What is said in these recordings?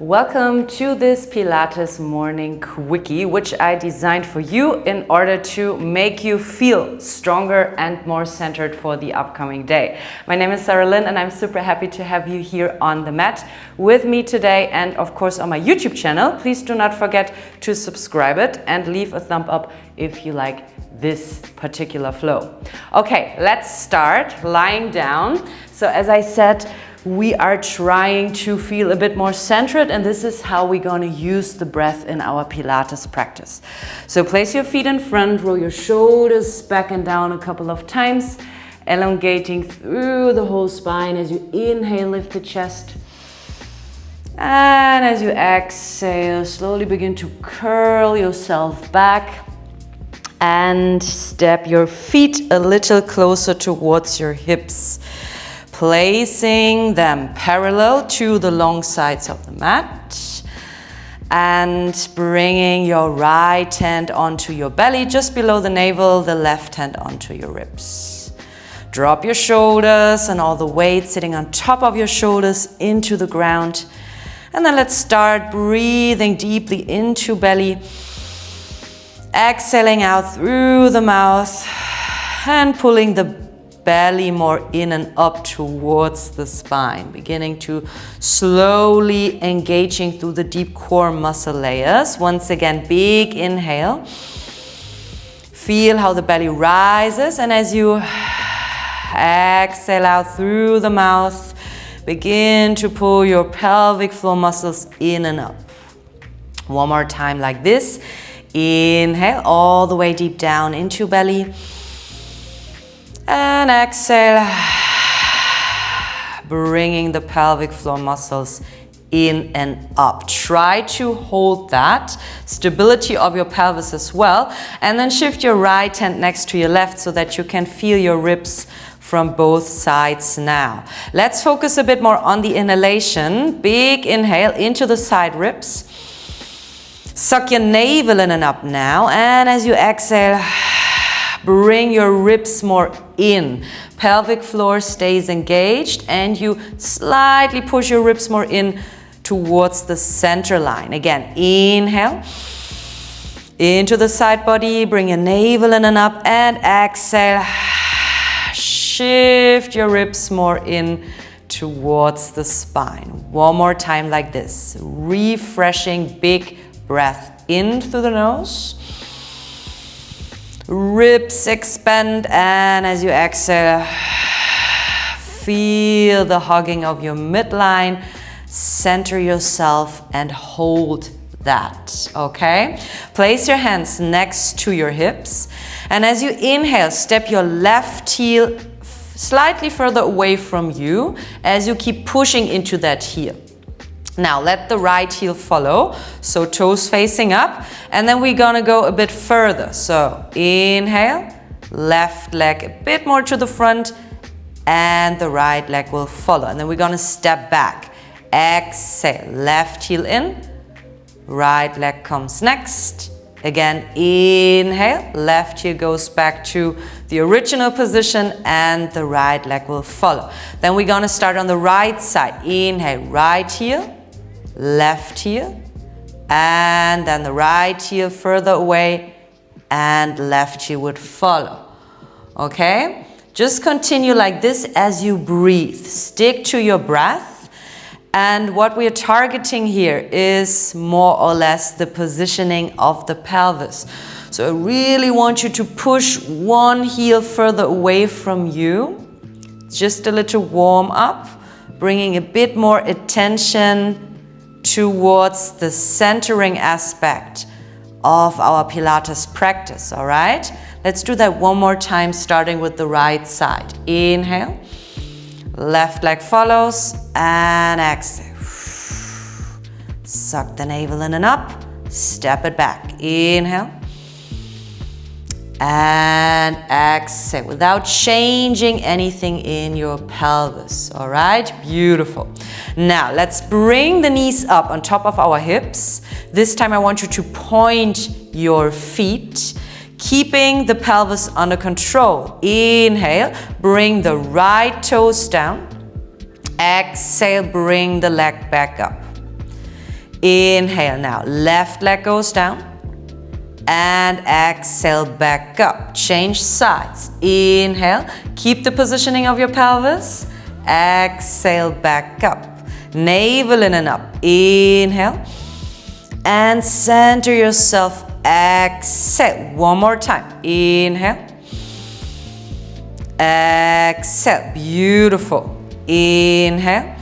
Welcome to this Pilates morning quickie, which I designed for you in order to make you feel stronger and more centered for the upcoming day. My name is Sara Lyn and I'm super happy to have you here on the mat with me today and of course on my YouTube channel. Please do not forget to subscribe it and leave a thumb up if you like this particular flow. Okay, let's start lying down. So as I said, we are trying to feel a bit more centered, and this is how we're going to use the breath in our Pilates practice. So place your feet in front, roll your shoulders back and down a couple of times, elongating through the whole spine. As you inhale, lift the chest. And as you exhale, slowly begin to curl yourself back and step your feet a little closer towards your hips, placing them parallel to the long sides of the mat and bringing your right hand onto your belly just below the navel, the left hand onto your ribs. Drop your shoulders and all the weight sitting on top of your shoulders into the ground. And then let's start breathing deeply into belly, exhaling out through the mouth and pulling the belly more in and up towards the spine, beginning to slowly engaging through the deep core muscle layers. Once again, big inhale. Feel how the belly rises, and as you exhale out through the mouth, begin to pull your pelvic floor muscles in and up. One more time like this. Inhale all the way deep down into belly. And exhale, bringing the pelvic floor muscles in and up. Try to hold that stability of your pelvis as well. And then shift your right hand next to your left so that you can feel your ribs from both sides now. Let's focus a bit more on the inhalation. Big inhale into the side ribs. Suck your navel in and up now. And as you exhale, bring your ribs more in. Pelvic floor stays engaged and you slightly push your ribs more in towards the center line. Again, inhale into the side body, bring your navel in and up, and exhale. Shift your ribs more in towards the spine. One more time like this. Refreshing big breath in through the nose. Ribs expand, and as you exhale, feel the hugging of your midline. Center yourself and hold that, okay? Place your hands next to your hips, and as you inhale, step your left heel slightly further away from you as you keep pushing into that heel. Now let the right heel follow, so toes facing up, and then we're gonna go a bit further. So inhale, left leg a bit more to the front, and the right leg will follow. And then we're gonna step back. Exhale, left heel in, right leg comes next. Again, inhale, left heel goes back to the original position and the right leg will follow. Then we're gonna start on the right side. Inhale, right heel, left heel, and then the right heel further away and left heel would follow. Okay? Just continue like this as you breathe. Stick to your breath. And what we are targeting here is more or less the positioning of the pelvis. So I really want you to push one heel further away from you. Just a little warm up, bringing a bit more attention towards the centering aspect of our Pilates practice, all right? Let's do that one more time, starting with the right side. Inhale, left leg follows, and exhale. Suck the navel in and up, step it back. Inhale, and exhale without changing anything in your pelvis. All right, beautiful. Now let's bring the knees up on top of our hips. This time I want you to point your feet, keeping the pelvis under control. Inhale, bring the right toes down. Exhale, bring the leg back up. Inhale now, left leg goes down. And exhale, back up. Change sides. Inhale, keep the positioning of your pelvis. Exhale, back up. Navel in and up. Inhale. And center yourself. Exhale. One more time. Inhale. Exhale. Beautiful. Inhale.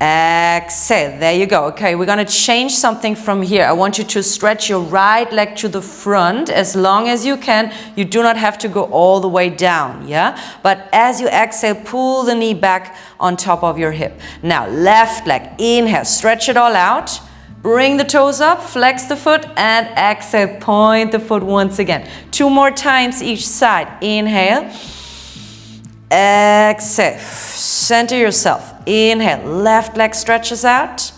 Exhale. There you go. Okay, we're going to change something from here. I want you to stretch your right leg to the front as long as you can. You do not have to go all the way down, yeah? But as you exhale, pull the knee back on top of your hip. Now, left leg. Inhale. Stretch it all out. Bring the toes up. Flex the foot. And exhale. Point the foot once again. 2 more times each side. Inhale. Exhale. Center yourself. Inhale. Left leg stretches out.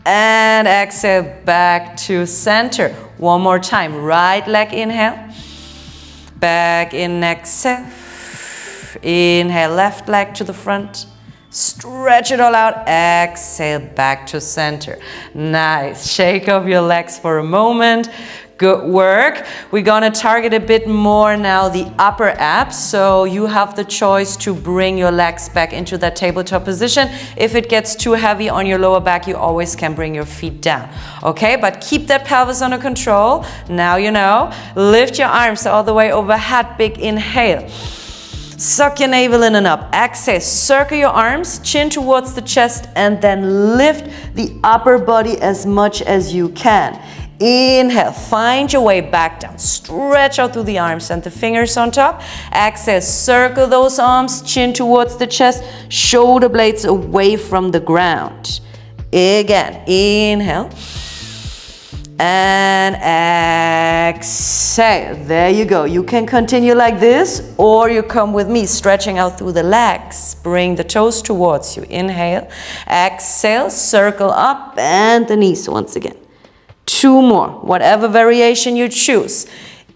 And exhale. Back to center. One more time. Right leg inhale. Back in. Exhale. Inhale. Left leg to the front. Stretch it all out. Exhale. Back to center. Nice. Shake off your legs for a moment. Good work. We're going to target a bit more now the upper abs. So you have the choice to bring your legs back into that tabletop position. If it gets too heavy on your lower back, you always can bring your feet down. Okay, but keep that pelvis under control. Now you know. Lift your arms all the way overhead. Big inhale. Suck your navel in and up. Exhale. Circle your arms, chin towards the chest, and then lift the upper body as much as you can. Inhale, find your way back down. Stretch out through the arms and the fingers on top. Exhale, circle those arms, chin towards the chest, shoulder blades away from the ground. Again, inhale. And exhale. There you go. You can continue like this, or you come with me, stretching out through the legs. Bring the toes towards you. Inhale. Exhale, circle up, and the knees once again. 2 more, whatever variation you choose.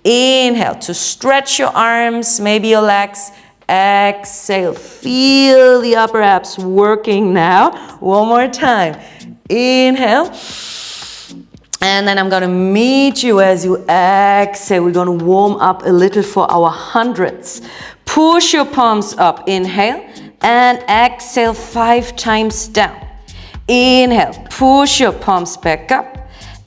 Inhale to stretch your arms, maybe your legs. Exhale, feel the upper abs working now. One more time. Inhale. And then I'm going to meet you as you exhale. We're going to warm up a little for our hundreds. Push your palms up. Inhale. And exhale 5 times down. Inhale. Push your palms back up.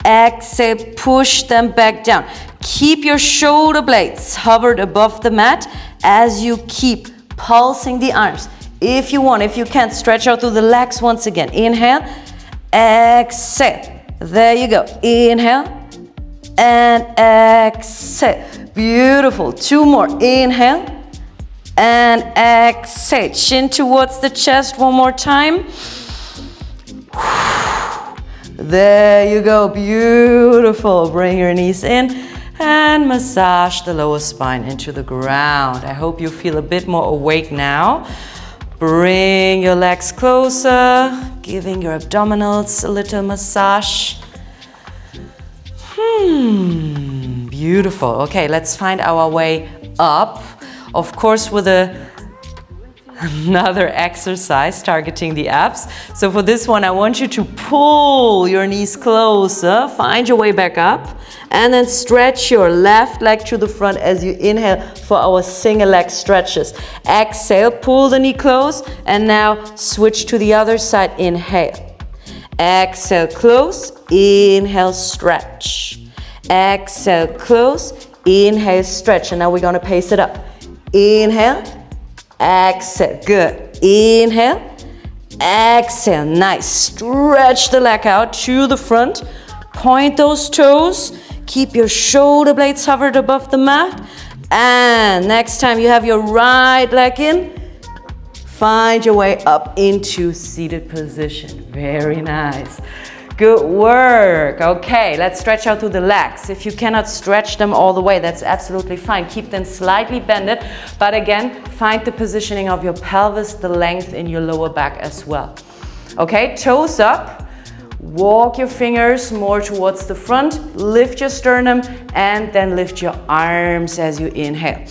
Exhale, push them back down. Keep your shoulder blades hovered above the mat as you keep pulsing the arms. If you want, if you can, stretch out through the legs once again. Inhale, exhale. There you go. Inhale and exhale. Beautiful. 2 more. Inhale and exhale. Chin towards the chest. One more time. There you go, beautiful. Bring your knees in and massage the lower spine into the ground. I hope you feel a bit more awake now. Bring your legs closer, giving your abdominals a little massage. Beautiful. Okay, let's find our way up. Of course, with another exercise targeting the abs. So for this one, I want you to pull your knees closer, find your way back up, and then stretch your left leg to the front as you inhale for our single leg stretches. Exhale, pull the knee close, and now switch to the other side. Inhale. Exhale, close. Inhale, stretch. Exhale, close. Inhale, stretch. And now we're going to pace it up. Inhale. Exhale, good. Inhale, exhale, nice. Stretch the leg out to the front. Point those toes. Keep your shoulder blades hovered above the mat. And next time you have your right leg in, find your way up into seated position. Very nice. Good work. Okay, let's stretch out through the legs. If you cannot stretch them all the way, that's absolutely fine. Keep them slightly bended, but again, find the positioning of your pelvis, the length in your lower back as well. Okay, toes up. Walk your fingers more towards the front. Lift your sternum and then lift your arms as you inhale.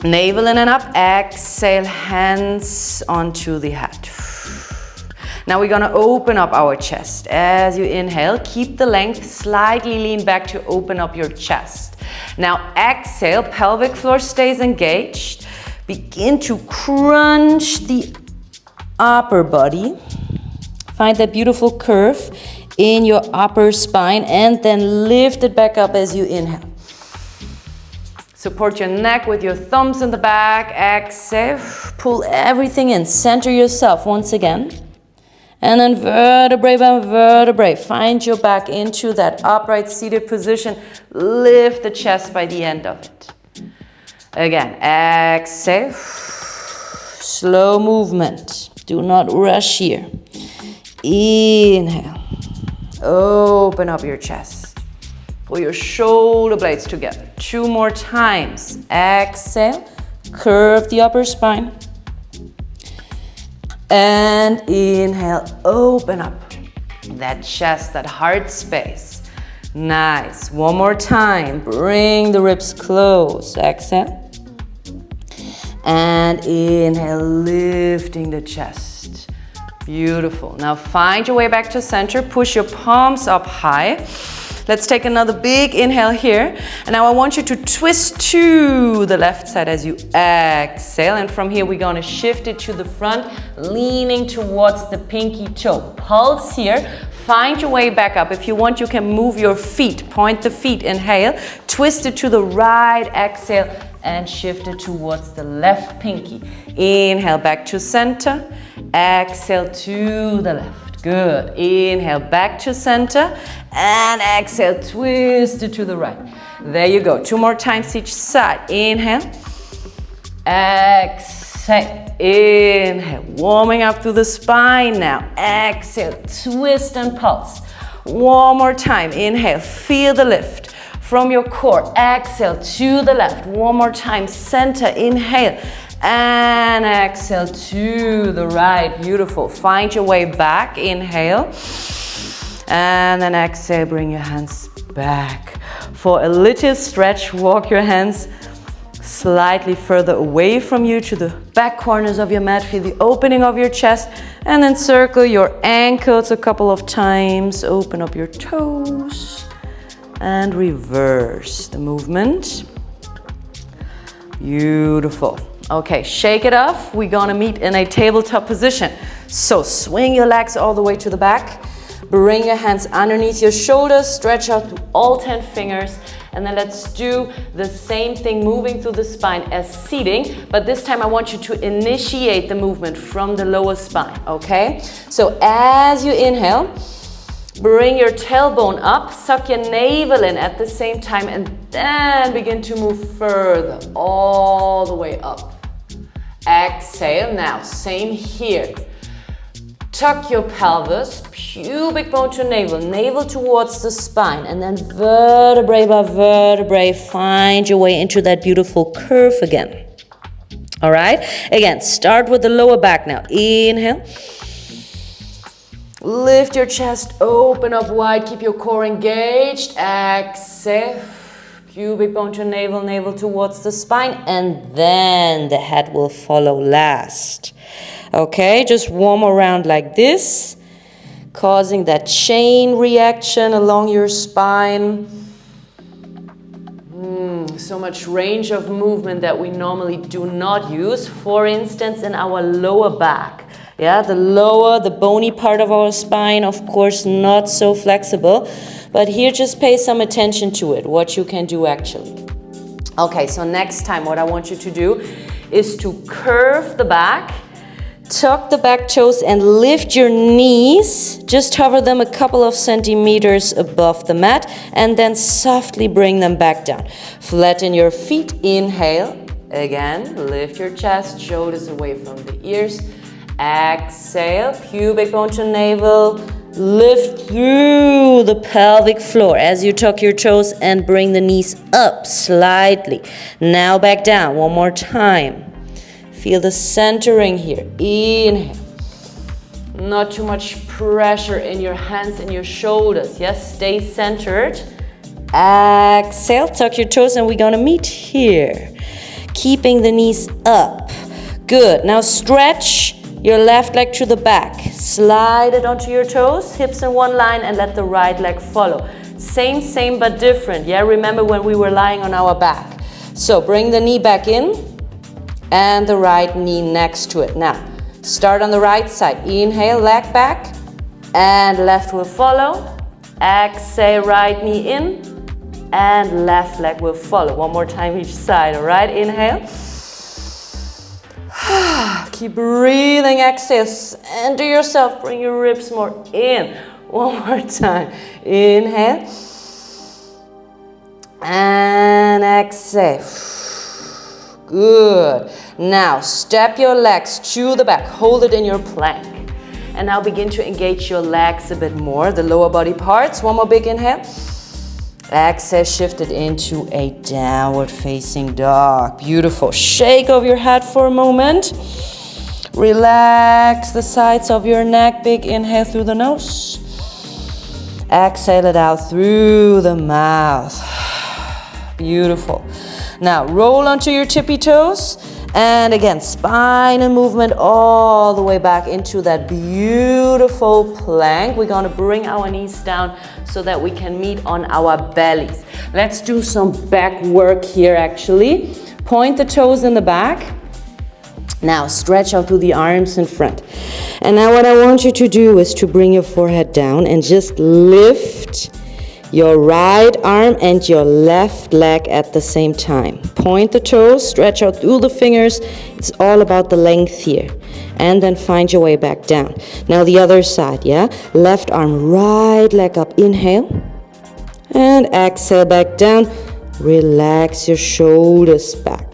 Navel in and up. Exhale, hands onto the head. Now we're gonna open up our chest. As you inhale, keep the length, slightly lean back to open up your chest. Now exhale, pelvic floor stays engaged. Begin to crunch the upper body. Find that beautiful curve in your upper spine and then lift it back up as you inhale. Support your neck with your thumbs in the back. Exhale, pull everything in. Center yourself once again. And then vertebrae by vertebrae, find your back into that upright seated position. Lift the chest by the end of it. Again, exhale. Slow movement. Do not rush here. Inhale. Open up your chest. Pull your shoulder blades together. 2 more times. Exhale. Curve the upper spine. And inhale, open up that chest, that heart space. Nice. 1 more time. Bring the ribs close. Exhale. And inhale, lifting the chest. Beautiful. Now find your way back to center. Push your palms up high. Let's take another big inhale here. And now I want you to twist to the left side as you exhale. And from here, we're going to shift it to the front, leaning towards the pinky toe. Pulse here. Find your way back up. If you want, you can move your feet. Point the feet. Inhale. Twist it to the right. Exhale. And shift it towards the left pinky. Inhale back to center. Exhale to the left. Good. Inhale back to center. And exhale, twist it to the right. There you go. 2 more times each side. Inhale. Exhale. Inhale. Warming up through the spine now. Exhale. Twist and pulse. 1 more time. Inhale. Feel the lift from your core. Exhale to the left. 1 more time. Center. Inhale. And exhale to the right. Beautiful. Find your way back. Inhale. And then exhale. Bring your hands back. For a little stretch, walk your hands slightly further away from you to the back corners of your mat. Feel the opening of your chest. And then circle your ankles a couple of times. Open up your toes. And reverse the movement. Beautiful. Okay, shake it off. We're gonna meet in a tabletop position. So swing your legs all the way to the back. Bring your hands underneath your shoulders. Stretch out to all 10 fingers. And then let's do the same thing, moving through the spine as seating. But this time I want you to initiate the movement from the lower spine, okay? So as you inhale, bring your tailbone up, suck your navel in at the same time, and then begin to move further, all the way up. Exhale. Now, same here. Tuck your pelvis, pubic bone to navel, navel towards the spine, and then vertebrae by vertebrae, find your way into that beautiful curve again. All right? Again, start with the lower back now. Inhale. Lift your chest, open up wide, keep your core engaged. Exhale. Pubic bone to navel, navel towards the spine, and then the head will follow last. Okay, just warm around like this, causing that chain reaction along your spine. So much range of movement that we normally do not use. For instance, in our lower back. Yeah, the bony part of our spine, of course, not so flexible. But here, just pay some attention to it, what you can do actually. Okay, so next time what I want you to do is to curve the back, tuck the back toes and lift your knees. Just hover them a couple of centimeters above the mat and then softly bring them back down. Flatten your feet, inhale. Again, lift your chest, shoulders away from the ears. Exhale, pubic bone to navel. Lift through the pelvic floor as you tuck your toes and bring the knees up slightly. Now back down. 1 more time. Feel the centering here. Inhale. Not too much pressure in your hands and your shoulders. Yes, stay centered. Exhale, tuck your toes and we're gonna meet here. Keeping the knees up. Good. Now stretch your left leg to the back. Slide it onto your toes, hips in one line, and let the right leg follow. Same, but different. Yeah, remember when we were lying on our back. So bring the knee back in and the right knee next to it. Now, start on the right side. Inhale, leg back, and left will follow. Exhale, right knee in, and left leg will follow. One more time each side, all right? Inhale. Keep breathing, exhale, center yourself, bring your ribs more in. One more time. Inhale. And exhale. Good. Now, step your legs to the back. Hold it in your plank. And now begin to engage your legs a bit more, the lower body parts. One more big inhale. Exhale, shift it into a downward facing dog. Beautiful. Shake over your head for a moment. Relax the sides of your neck. Big inhale through the nose. Exhale it out through the mouth. Beautiful. Now roll onto your tippy toes. And again, spinal movement all the way back into that beautiful plank. We're gonna bring our knees down so that we can meet on our bellies. Let's do some back work here actually. Point the toes in the back. Now stretch out through the arms in front. And now what I want you to do is to bring your forehead down and just lift your right arm and your left leg at the same time. Point the toes, stretch out through the fingers. It's all about the length here. And then find your way back down. Now the other side, yeah? Left arm, right leg up. Inhale. And exhale back down. Relax your shoulders back.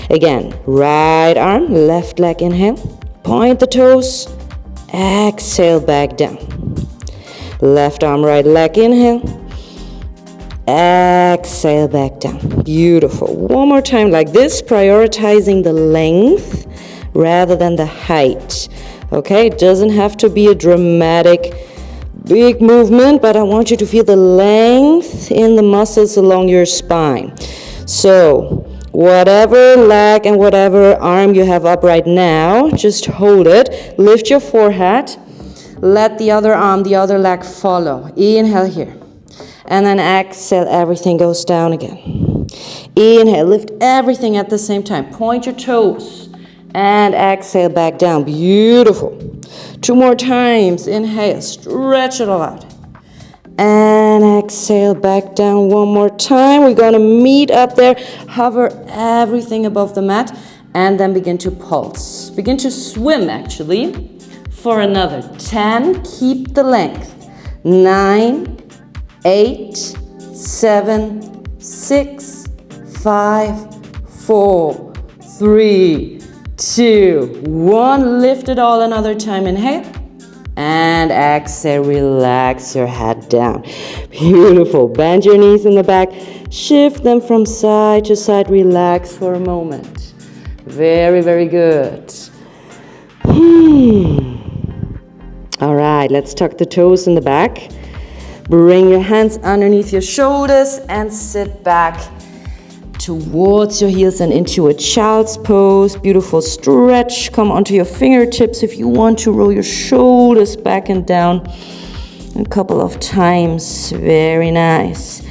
Again, right arm, left leg, inhale. Point the toes. Exhale back down. Left arm, right leg, inhale. Exhale back down. Beautiful. One more time like this, prioritizing the length rather than the height. Okay, it doesn't have to be a dramatic, big movement, but I want you to feel the length in the muscles along your spine. So, whatever leg and whatever arm you have up right now, just hold it. Lift your forehead. Let the other arm, the other leg follow. Inhale here. And then exhale, everything goes down again. Inhale, lift everything at the same time. Point your toes. And exhale back down. Beautiful. 2 more times. Inhale, stretch it all out. And exhale back down 1 more time. We're going to meet up there. Hover everything above the mat. And then begin to pulse. Begin to swim actually. For another 10, keep the length. 9, 8, 7, 6, 5, 4, 3, 2, 1. Lift it all another time. Inhale. And exhale, relax your head down. Beautiful. Bend your knees in the back. Shift them from side to side. Relax for a moment. Very, very good. All right, let's tuck the toes in the back. Bring your hands underneath your shoulders and sit back towards your heels and into a child's pose. Beautiful stretch. Come onto your fingertips if you want to. Roll your shoulders back and down a couple of times. Very nice.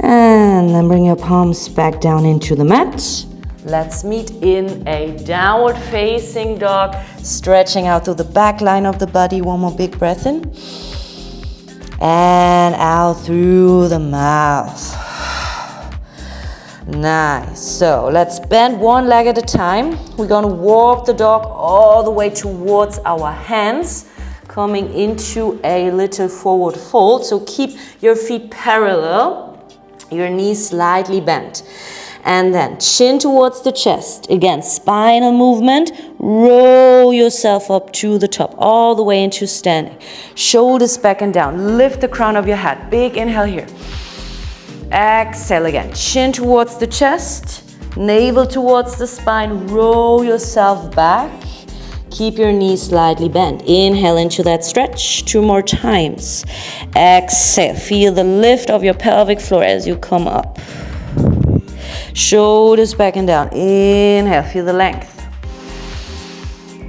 And then bring your palms back down into the mat. Let's meet in a downward facing dog, stretching out through the back line of the body. One more big breath in. And out through the mouth. Nice. So let's bend one leg at a time. We're going to walk the dog all the way towards our hands, coming into a little forward fold. So keep your feet parallel, your knees slightly bent. And then chin towards the chest. Again, spinal movement. Roll yourself up to the top, all the way into standing. Shoulders back and down. Lift the crown of your head. Big inhale here. Exhale again. Chin towards the chest. Navel towards the spine. Roll yourself back. Keep your knees slightly bent. Inhale into that stretch. 2 more times. Exhale. Feel the lift of your pelvic floor as you come up. Shoulders back and down. Inhale, feel the length.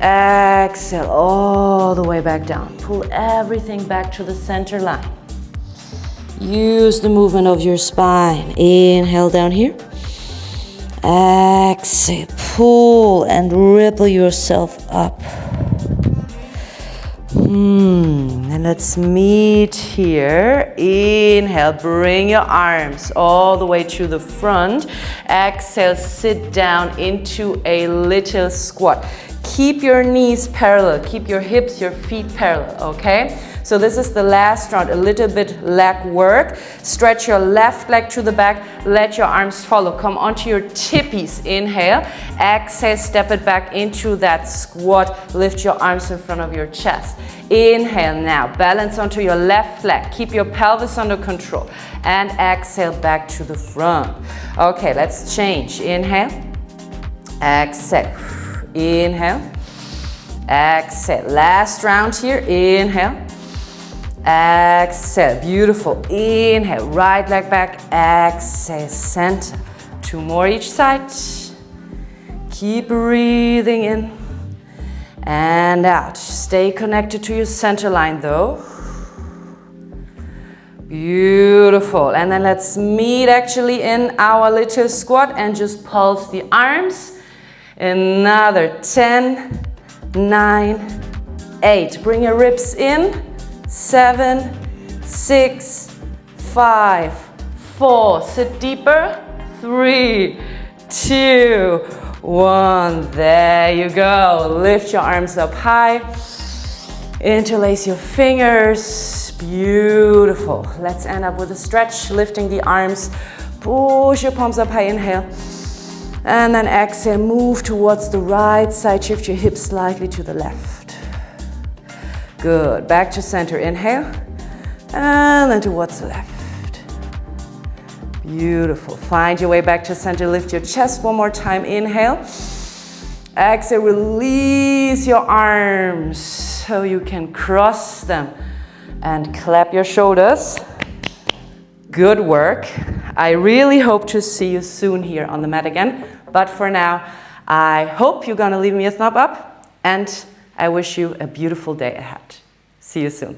Exhale all the way back down. Pull everything back to the center line. Use the movement of your spine. Inhale down here. Exhale, pull and ripple yourself up. And let's meet here. Inhale, bring your arms all the way to the front. Exhale, sit down into a little squat. Keep your knees parallel, keep your hips, your feet parallel, okay? So this is the last round, a little bit leg work. Stretch your left leg to the back, let your arms follow. Come onto your tippies, inhale. Exhale, step it back into that squat. Lift your arms in front of your chest. Inhale now, balance onto your left leg. Keep your pelvis under control. And exhale back to the front. Okay, let's change. Inhale, exhale, inhale, exhale. Last round here, inhale. Exhale, beautiful. Inhale, right leg back, exhale, center. 2 more each side. Keep breathing in and out. Stay connected to your center line though. Beautiful. And then let's meet actually in our little squat and just pulse the arms. Another 10, 9, 8. Bring your ribs in. 7, 6, 5, 4. Sit deeper. 3, 2, 1. There you go. Lift your arms up high. Interlace your fingers. Beautiful. Let's end up with a stretch. Lifting the arms. Push your palms up high. Inhale. And then exhale. Move towards the right side. Shift your hips slightly to the left. Good. Back to center. Inhale. And then towards the left. Beautiful. Find your way back to center. Lift your chest one more time. Inhale. Exhale. Release your arms so you can cross them and clap your shoulders. Good work. I really hope to see you soon here on the mat again. But for now, I hope you're gonna leave me a thumb up and I wish you a beautiful day ahead. See you soon.